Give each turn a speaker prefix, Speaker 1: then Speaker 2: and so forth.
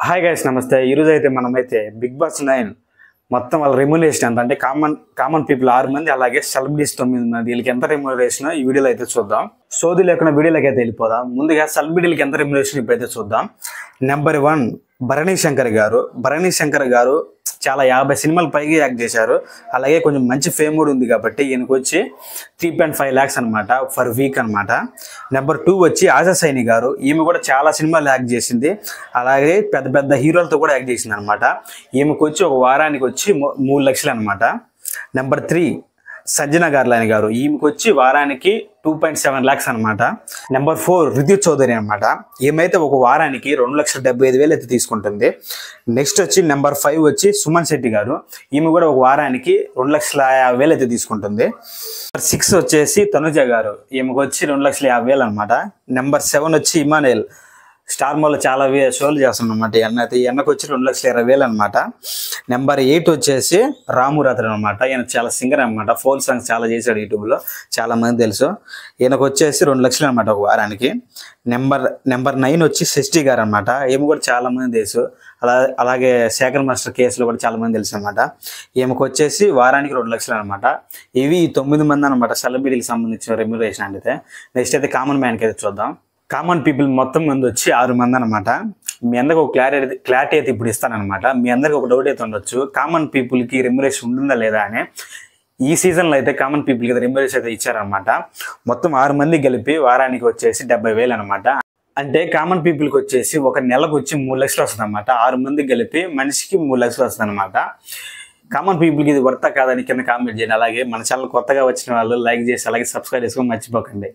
Speaker 1: Hi guys నమస్తే. ఈరోజు అయితే మనమైతే బిగ్ బాస్ 9 మొత్తం వాళ్ళ రెమ్యునరేషన్ ఎంత అంటే కామన్ పీపుల్ 6 మంది, అలాగే సెలబ్రిటీస్ 9 మంది, వీళ్ళకి ఎంత రెమ్యునరేషన్ ఈ వీడియోలో అయితే చూద్దాం. సోది లేకుండా వీడియోలోకి అయితే వెళ్ళిపోదాం. ముందుగా సెలబ్రిటీలకి ఎంత రెమ్యునరేషన్ ఇప్పుడైతే చూద్దాం. నెంబర్ 1 భరణి శంకర్ గారు. భరణి శంకర్ గారు చాలా 50 సినిమాలు పైగా యాక్ట్ చేశారు. అలాగే కొంచెం మంచి ఫేమ్ కూడా ఉంది కాబట్టి ఈయనకు వచ్చి 3.5 lakhs అనమాట ఫర్ వీక్ అనమాట. నెంబర్ 2 వచ్చి ఆశా సైని గారు. ఈమె కూడా చాలా సినిమాలు యాక్ట్ చేసింది, అలాగే పెద్ద పెద్ద హీరోలతో కూడా యాక్ట్ చేసింది అనమాట. ఈమెకు వచ్చి ఒక వారానికి వచ్చి 3 లక్షలు అనమాట. నెంబర్ 3 సంజన గార్లాని గారు. ఈమెకు వచ్చి వారానికి 2.7 lakhs అనమాట. నెంబర్ 4 రితు చౌదరి అనమాట. ఏమైతే ఒక వారానికి 2,75,000 అయితే తీసుకుంటుంది. నెక్స్ట్ వచ్చి నెంబర్ 5 వచ్చి సుమన్ శెట్టి గారు. ఈమె కూడా ఒక వారానికి 2,50,000 అయితే తీసుకుంటుంది. నెంబర్ 6 వచ్చేసి తనుజ గారు. ఈమెకు వచ్చి 2,50,000 అనమాట. నెంబర్ 7 వచ్చి ఇమానుయల్. స్టార్ మాల్లో చాలా షోలు చేస్తున్నాం అనమాట. ఎన్నకు వచ్చి 2,20,000 అనమాట. నెంబర్ 8 వచ్చేసి రాము రాత్రి అనమాట. ఈయన చాలా సింగర్ అనమాట. ఫోల్ సాంగ్స్ చాలా చేశాడు యూట్యూబ్లో, చాలా మంది తెలుసు. ఈయనకు వచ్చేసి 2 లక్షలు అనమాట ఒక వారానికి. నెంబర్ 9 వచ్చి షష్ఠి గారు అనమాట. ఈమె కూడా చాలా మంది తెలుసు. అలాగే శేఖర్ మాస్టర్ కేసులో కూడా చాలా మంది తెలుసు అనమాట. ఈమెకు వచ్చేసి వారానికి 2 లక్షలు అనమాట. ఇవి 9 మంది అనమాట సెలబ్రిటీకి సంబంధించిన రెమ్యునరేషన్ అంటే. నెక్స్ట్ అయితే కామన్ మ్యాన్కి అయితే చూద్దాం. కామన్ పీపుల్ మొత్తం మంది వచ్చి 6 మంది అనమాట. మీ అందరికి ఒక క్లారిటీ అయితే ఇప్పుడు ఇస్తానమాట. మీ అందరికి ఒక డౌట్ అయితే ఉండొచ్చు, కామన్ పీపుల్కి రెమ్యునరేషన్ ఉంటుందా లేదా అని. ఈ సీజన్లో అయితే కామన్ పీపుల్కి అయితే రెమ్యునరేషన్ అయితే ఇచ్చారనమాట. మొత్తం 6 మంది కలిపి వారానికి వచ్చేసి 70,000 అనమాట. అంటే కామన్ పీపుల్కి వచ్చేసి ఒక నెలకు వచ్చి 3 లక్షలు వస్తుంది అనమాట. 6 మంది కలిపి మనిషికి 3 లక్షలు వస్తుంది అనమాట. కామన్ పీపుల్కి ఇది వర్తా కాదని కింద కామెంట్ చేయండి. అలాగే మన ఛానల్ కొత్తగా వచ్చిన వాళ్ళు లైక్ చేసి అలాగే సబ్స్క్రైబ్ చేసుకొని మర్చిపోకండి.